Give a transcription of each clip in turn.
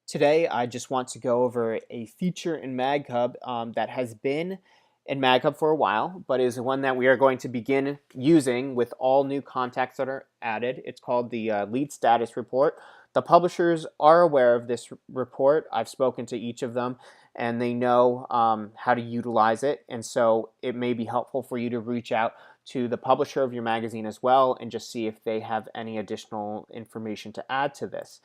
Today, I just want to go over a feature in MagHub that has been in MagHub for a while, but is one that we are going to begin using with all new contacts that are added. It's called the Lead Status Report. The publishers are aware of this report. I've spoken to each of them, and they know how to utilize it. And so it may be helpful for you to reach out to the publisher of your magazine as well and just see if they have any additional information to add to this.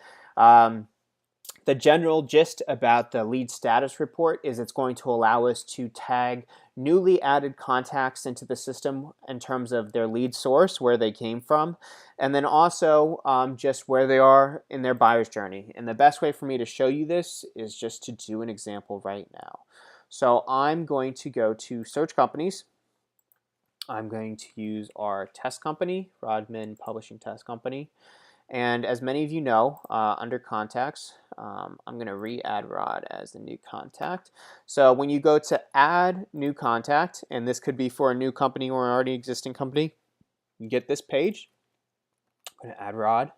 The general gist about the lead status report is it's going to allow us to tag newly added contacts into the system in terms of their lead source, where they came from, and then also just where they are in their buyer's journey. And the best way for me to show you this is just to do an example right now. So I'm going to go to search companies. I'm going to use our test company, Rodman Publishing Test Company. And as many of you know, under contacts, I'm going to re-add Rod as the new contact. So when you go to add new contact, and this could be for a new company or an already existing company, you get this page. I'm going to add Rod.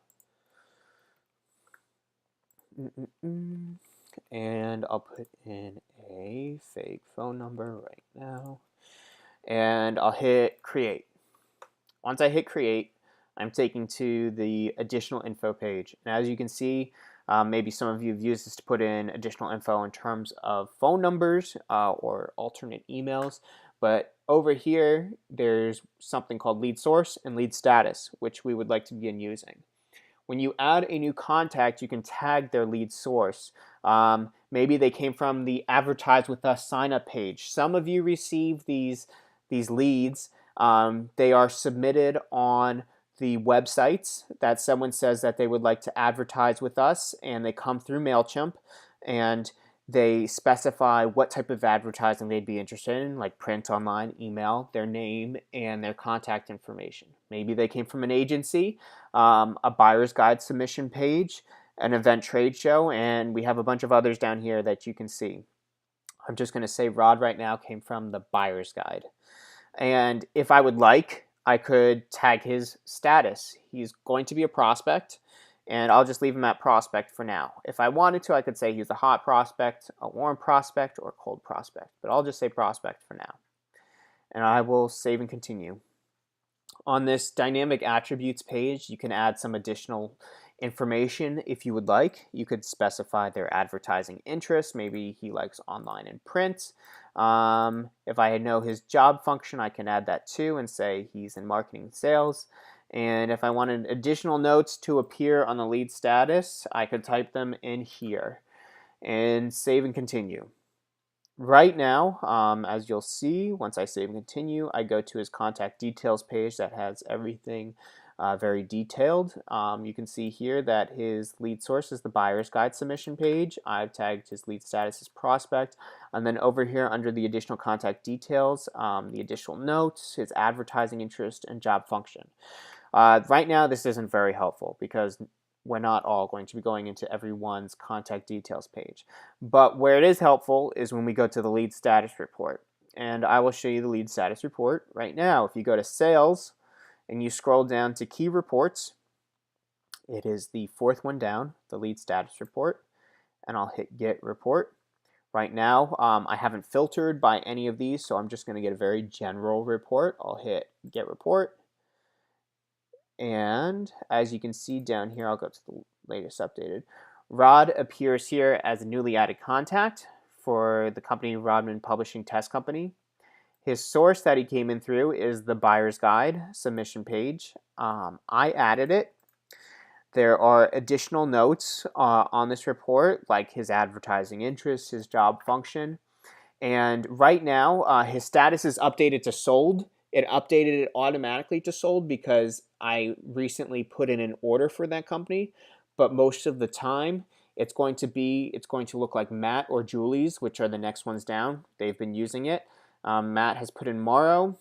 And I'll put in a fake phone number right now. And I'll hit create. Once I hit create, I'm taken to the additional info page. And as you can see, maybe some of you have used this to put in additional info in terms of phone numbers or alternate emails. But over here, there's something called lead source and lead status, which we would like to begin using. When you add a new contact, you can tag their lead source. Maybe they came from the Advertise with Us sign up page. Some of you receive these leads. They are submitted on the websites that someone says that they would like to advertise with us, and they come through MailChimp, and they specify what type of advertising they'd be interested in, like print, online, email, their name, and their contact information. Maybe they came from an agency, a buyer's guide submission page, an event trade show, and we have a bunch of others down here that you can see. I'm just going to say Rod right now came from the buyer's guide. And if I would like, I could tag his status. He's going to be a prospect, and I'll just leave him at prospect for now. If I wanted to, I could say he's a hot prospect, a warm prospect, or a cold prospect, but I'll just say prospect for now. And I will save and continue. On this dynamic attributes page, you can add some additional information if you would like. You could specify their advertising interests. Maybe he likes online and print. If I know his job function, I can add that too and say he's in marketing and sales. And if I wanted additional notes to appear on the lead status, I could type them in here and save and continue. Right now, as you'll see, once I save and continue, I go to his contact details page that has everything very detailed. You can see here that his lead source is the buyer's guide submission page. I've tagged his lead status as prospect. And then over here under the additional contact details, the additional notes, his advertising interest, and job function. Right now, this isn't very helpful because we're not all going to be going into everyone's contact details page. But where it is helpful is when we go to the lead status report. And I will show you the lead status report right now. If you go to sales and you scroll down to key reports, it is the fourth one down, the lead status report. And I'll hit get report. Right now, I haven't filtered by any of these, so I'm just going to get a very general report. I'll hit get report. And as you can see down here, I'll go to the latest updated. Rod appears here as a newly added contact for the company Rodman Publishing Test Company. His source that he came in through is the buyer's guide submission page. I added it. There are additional notes on this report, like his advertising interests, his job function. And right now, his status is updated to sold. It updated it automatically to sold because I recently put in an order for that company. But most of the time, it's going to look like Matt or Julie's, which are the next ones down. They've been using it. Matt has put in Morrow.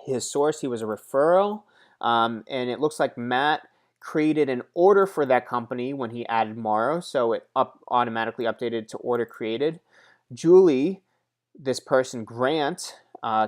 His source, he was a referral. And it looks like Matt created an order for that company when he added Morrow. So it automatically updated to order created. Julie, this person, Grant,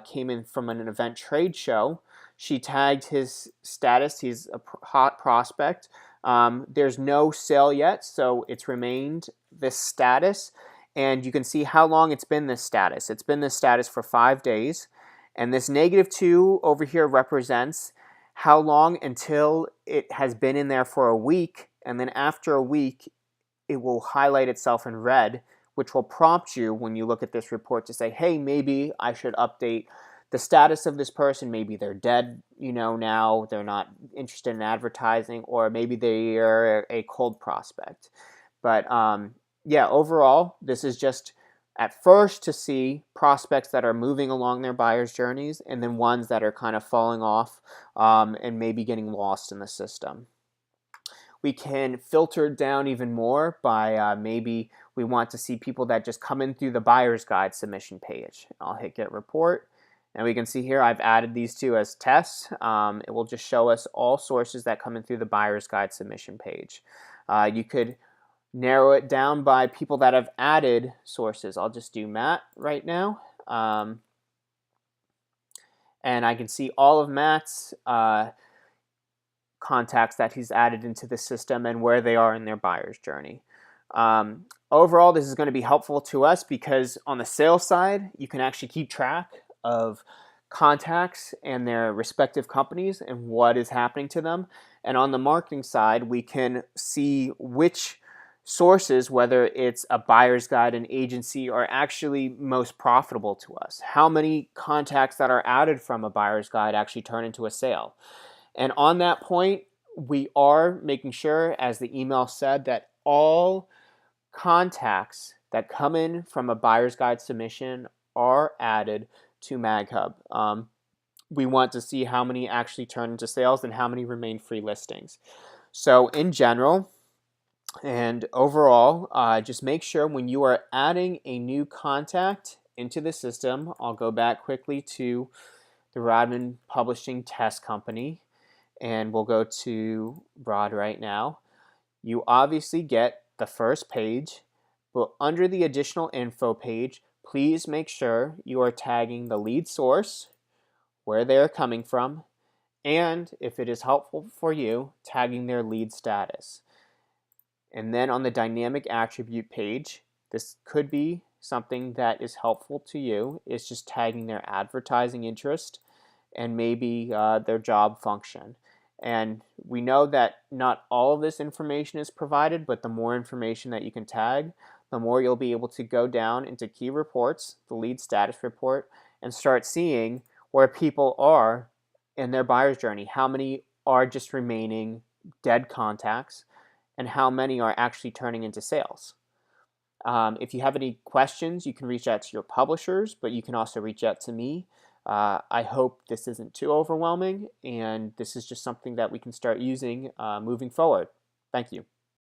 came in from an event trade show. She tagged his status. He's a hot prospect. There's no sale yet, so it's remained this status. And you can see how long it's been this status. It's been this status for 5 days. And this -2 over here represents how long until it has been in there for a week. And then after a week, it will highlight itself in red, which will prompt you when you look at this report to say, hey, maybe I should update the status of this person. Maybe they're dead, now they're not interested in advertising, or maybe they are a cold prospect. But yeah, overall, this is just at first to see prospects that are moving along their buyer's journeys, and then ones that are kind of falling off and maybe getting lost in the system. We can filter down even more by maybe we want to see people that just come in through the buyer's guide submission page. I'll hit get report. And we can see here I've added these two as tests. It will just show us all sources that come in through the buyer's guide submission page. You could narrow it down by people that have added sources. I'll just do Matt right now. And I can see all of Matt's contacts that he's added into the system and where they are in their buyer's journey. Overall, this is going to be helpful to us because on the sales side, you can actually keep track of contacts and their respective companies and what is happening to them. And on the marketing side, we can see which sources, whether it's a buyer's guide, an agency, are actually most profitable to us. How many contacts that are added from a buyer's guide actually turn into a sale. And on that point, we are making sure, as the email said, that all contacts that come in from a buyer's guide submission are added to MagHub. We want to see how many actually turn into sales and how many remain free listings. So in general and overall, just make sure when you are adding a new contact into the system, I'll go back quickly to the Rodman Publishing Test Company, and we'll go to Rod right now. You obviously get the first page, but under the additional info page, please make sure you are tagging the lead source, where they are coming from, and if it is helpful for you, tagging their lead status. And then on the dynamic attribute page, this could be something that is helpful to you, is just tagging their advertising interest and maybe their job function. And we know that not all of this information is provided, but the more information that you can tag, the more you'll be able to go down into key reports, the lead status report, and start seeing where people are in their buyer's journey. How many are just remaining dead contacts, and how many are actually turning into sales. If you have any questions, you can reach out to your publishers, but you can also reach out to me. I hope this isn't too overwhelming, and this is just something that we can start using moving forward. Thank you.